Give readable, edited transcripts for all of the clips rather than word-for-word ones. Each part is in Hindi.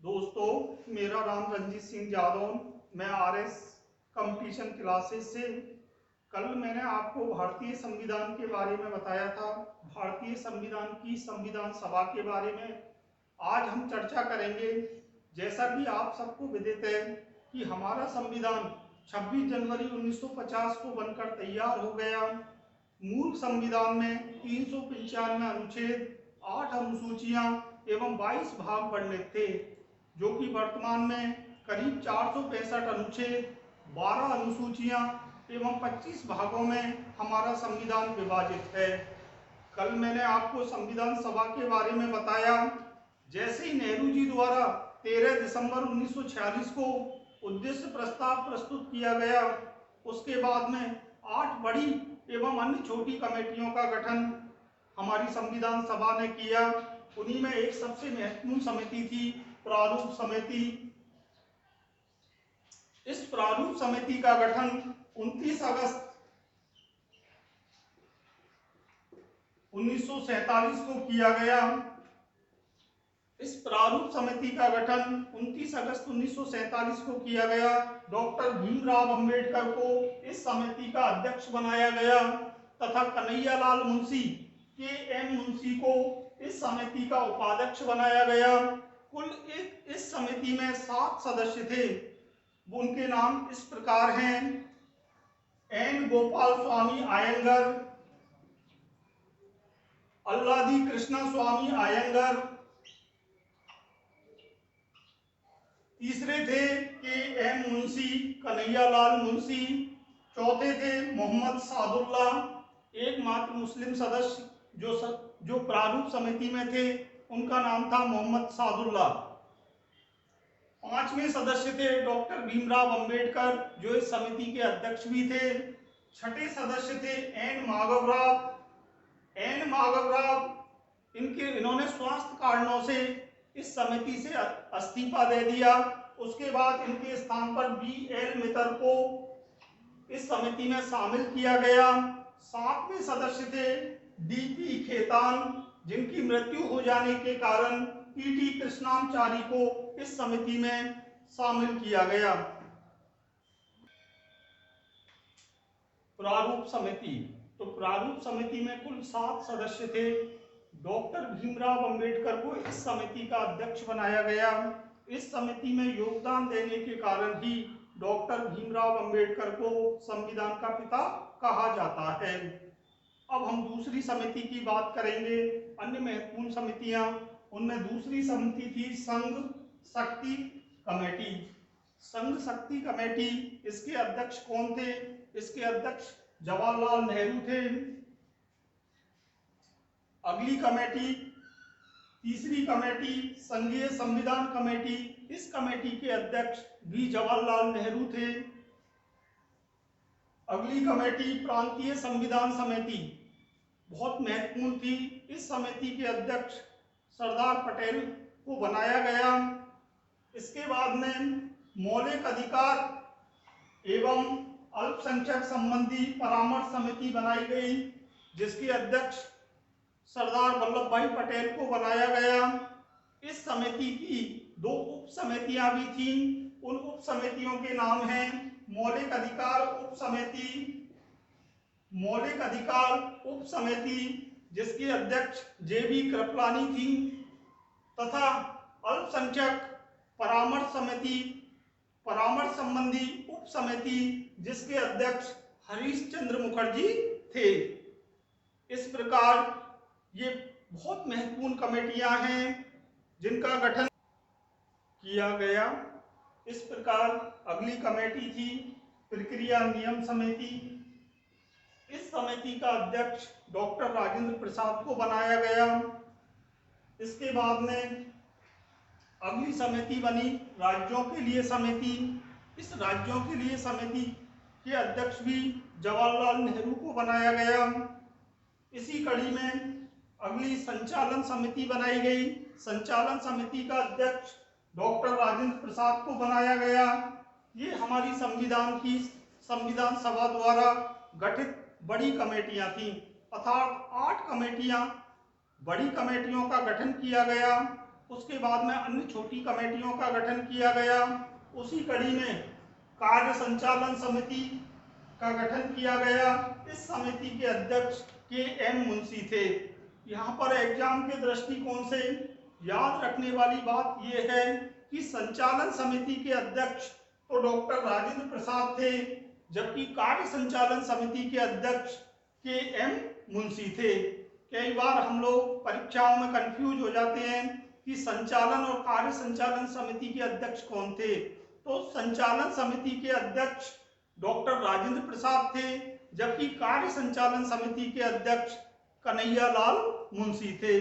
दोस्तों, मेरा नाम रंजीत सिंह यादव। मैं आरएस कंपटीशन क्लासेस से। कल मैंने आपको भारतीय संविधान के बारे में बताया था, भारतीय संविधान की संविधान सभा के बारे में आज हम चर्चा करेंगे। जैसा कि आप सबको विदित है कि हमारा संविधान 26 जनवरी 1950 को बनकर तैयार हो गया। मूल संविधान में 395 अनुच्छेद, 8 अनुसूचियां एवं 22 भाग वर्णित थे, जो कि वर्तमान में करीब 465 अनुच्छेद, 12 अनुसूचियां एवं 25 भागों में हमारा संविधान विभाजित है। कल मैंने आपको संविधान सभा के बारे में बताया। जैसे ही नेहरू जी द्वारा 13 दिसंबर 1946 को उद्देश्य प्रस्ताव प्रस्तुत किया गया, उसके बाद में 8 बड़ी एवं अन्य छोटी कमेटियों का गठन हमारी संविधान सभा ने किया। उन्हीं में एक सबसे महत्वपूर्ण समिति थी प्रारूप समिति। इस प्रारूप समिति का गठन 29 अगस्त 1947 को किया गया। इस प्रारूप समिति का गठन 29 अगस्त 1947 को किया गया। डॉक्टर भीमराव अंबेडकर को इस समिति का अध्यक्ष बनाया गया तथा कन्हैयालाल मुंशी के.एम. मुंशी को इस समिति का उपाध्यक्ष बनाया गया। कुल इस समिति में 7 सदस्य थे। उनके नाम इस प्रकार हैं: एन. गोपाल स्वामी अयंगर, अल्लादी कृष्णा स्वामी अयंगर, तीसरे थे के.एम. मुंशी, कन्हैयालाल मुंशी, चौथे थे मोहम्मद सादुल्ला, एकमात्र मुस्लिम सदस्य जो प्रारूप समिति में थे, उनका नाम था मोहम्मद सादुल्ला। 5वें सदस्य थे डॉक्टर भीमराव अंबेडकर, जो इस समिति के अध्यक्ष भी थे। 6ठे सदस्य थे एन. माधव राव। इन्होंने स्वास्थ्य कारणों से इस समिति से इस्तीफा दे दिया। उसके बाद इनके स्थान पर बी.एल. मित्तर को इस समिति में शामिल किया गया। 7वें सदस्य थे डी.पी. खेतान, जिनकी मृत्यु हो जाने के कारण पी.टी. कृष्णाचारी को इस समिति में शामिल किया गया। प्रारूप समिति, तो प्रारूप समिति में कुल 7 सदस्य थे। डॉक्टर भीमराव अंबेडकर को इस समिति का अध्यक्ष बनाया गया। इस समिति में योगदान देने के कारण ही डॉक्टर भीमराव अंबेडकर को संविधान का पिता कहा जाता है। अब हम दूसरी समिति की बात करेंगे। अन्य महत्वपूर्ण समितियां, उनमें दूसरी समिति थी संघ शक्ति कमेटी। संघ शक्ति कमेटी, इसके अध्यक्ष कौन थे? इसके अध्यक्ष जवाहरलाल नेहरू थे। अगली कमेटी, तीसरी कमेटी संघीय संविधान कमेटी। इस कमेटी के अध्यक्ष भी जवाहरलाल नेहरू थे। अगली कमेटी प्रांतीय संविधान समिति, बहुत महत्वपूर्ण थी। इस समिति के अध्यक्ष सरदार पटेल को बनाया गया। इसके बाद में मौलिक अधिकार एवं अल्पसंख्यक संबंधी परामर्श समिति बनाई गई, जिसके अध्यक्ष सरदार वल्लभ भाई पटेल को बनाया गया। इस समिति की 2 उप समितियां भी थीं। उन उप समितियों के नाम हैं मौलिक अधिकार उप समिति, जिसके अध्यक्ष जे.बी. कृपलानी थी, तथा अल्पसंख्यक परामर्श संबंधी उप समिति, जिसके अध्यक्ष हरीश चंद्र मुखर्जी थे। इस प्रकार ये बहुत महत्वपूर्ण कमेटियां हैं जिनका गठन किया गया। इस प्रकार अगली कमेटी थी प्रक्रिया नियम समिति। इस समिति का अध्यक्ष डॉक्टर राजेंद्र प्रसाद को बनाया गया। इसके बाद में अगली समिति बनी राज्यों के लिए समिति। इस राज्यों के लिए समिति के अध्यक्ष भी जवाहरलाल नेहरू को बनाया गया। इसी कड़ी में अगली संचालन समिति बनाई गई। संचालन समिति का अध्यक्ष डॉक्टर राजेंद्र प्रसाद को बनाया गया। ये हमारी संविधान सभा द्वारा गठित बड़ी कमेटियां थीं, अर्थात 8 कमेटियां, बड़ी कमेटियों का गठन किया गया। उसके बाद में अन्य छोटी कमेटियों का गठन किया गया। उसी कड़ी में कार्य संचालन समिति का गठन किया गया। इस समिति के अध्यक्ष के.एम. मुंशी थे। यहाँ पर एग्जाम के दृष्टिकोण से याद रखने वाली बात यह है कि संचालन समिति के अध्यक्ष तो डॉक्टर राजेंद्र प्रसाद थे, जबकि कार्य संचालन समिति के अध्यक्ष के.एम. मुंशी थे। कई बार हम लोग परीक्षाओं में कंफ्यूज हो जाते हैं कि संचालन और कार्य संचालन समिति के अध्यक्ष कौन थे। तो संचालन समिति के अध्यक्ष डॉक्टर राजेंद्र प्रसाद थे, जबकि कार्य संचालन समिति के अध्यक्ष कन्हैयालाल मुंशी थे।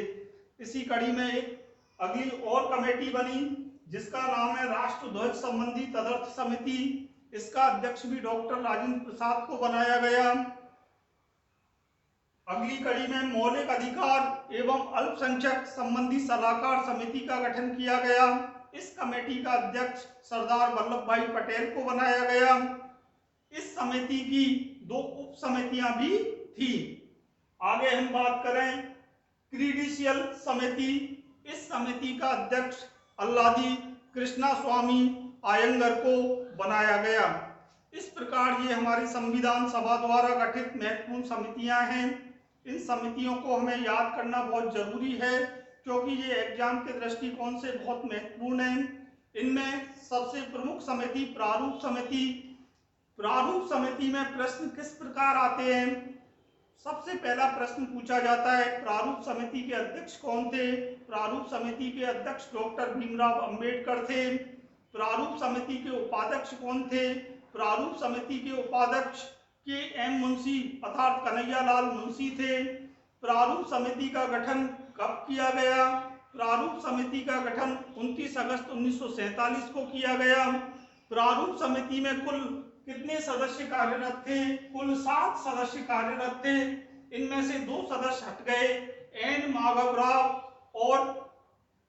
इसी कड़ी में एक अगली और कमेटी बनी जिसका नाम है राष्ट्र ध्वज संबंधी तदर्थ समिति। इसका अध्यक्ष भी डॉक्टर राजेंद्र प्रसाद को बनाया गया। अगली कड़ी में मौलिक अधिकार एवं अल्पसंख्यक संबंधी सलाहकार समिति का गठन किया गया। इस कमेटी का अध्यक्ष सरदार वल्लभ भाई पटेल को बनाया गया। इस समिति की 2 उप समितियां भी थी। आगे हम बात करें क्रीडेंशियल समिति। इस समिति का अध्यक्ष अल्लादी कृष्णा स्वामी आयंगर को बनाया गया। इस प्रकार ये हमारी संविधान सभा द्वारा गठित महत्वपूर्ण समितियां हैं। इन समितियों को हमें याद करना बहुत जरूरी है, क्योंकि ये एग्जाम के दृष्टिकोण से बहुत महत्वपूर्ण है। इनमें सबसे प्रमुख समिति प्रारूप समिति। प्रारूप समिति में प्रश्न किस प्रकार आते हैं? सबसे पहला प्रश्न पूछा जाता है, प्रारूप समिति के अध्यक्ष कौन थे? प्रारूप समिति के अध्यक्ष डॉक्टर भीमराव अंबेडकर थे। प्रारूप समिति के उपाध्यक्ष कौन थे? प्रारूप समिति के उपाध्यक्ष के.एम. मुंशी अर्थात कन्हैयालाल मुंशी थे। प्रारूप समिति का गठन कब किया गया? प्रारूप समिति का गठन 29 अगस्त 1947 को किया गया। प्रारूप समिति में कुल कितने सदस्य कार्यरत थे? कुल 7 सदस्य कार्यरत थे। इनमें से 2 सदस्य हट गए, एन माधवराव और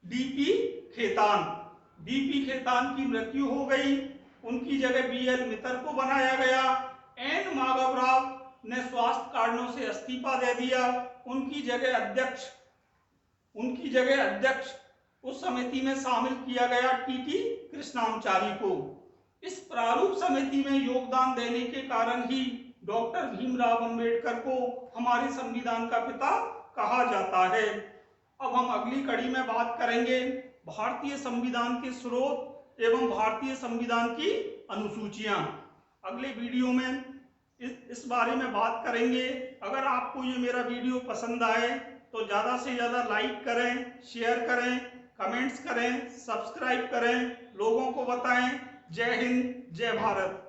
डी.पी. खेतान। डी.पी. खेतान की मृत्यु हो गई, उनकी जगह बी.एल. मित्तर को बनाया गया। एन माधवराव ने स्वास्थ्य कारणों से इस्तीफा दे दिया। उनकी जगह अध्यक्ष उस समिति में शामिल किया गया टी.टी. कृष्णाचारी को। इस प्रारूप समिति में योगदान देने के कारण ही डॉक्टर भीमराव अंबेडकर को हमारे संविधान का पिता कहा जाता है। अब हम अगली कड़ी में बात करेंगे भारतीय संविधान के स्रोत एवं भारतीय संविधान की अनुसूचियां। अगले वीडियो में इस बारे में बात करेंगे। अगर आपको ये मेरा वीडियो पसंद आए तो ज़्यादा से ज़्यादा लाइक करें, शेयर करें, कमेंट्स करें, सब्सक्राइब करें, लोगों को बताएं। जय हिंद, जय भारत।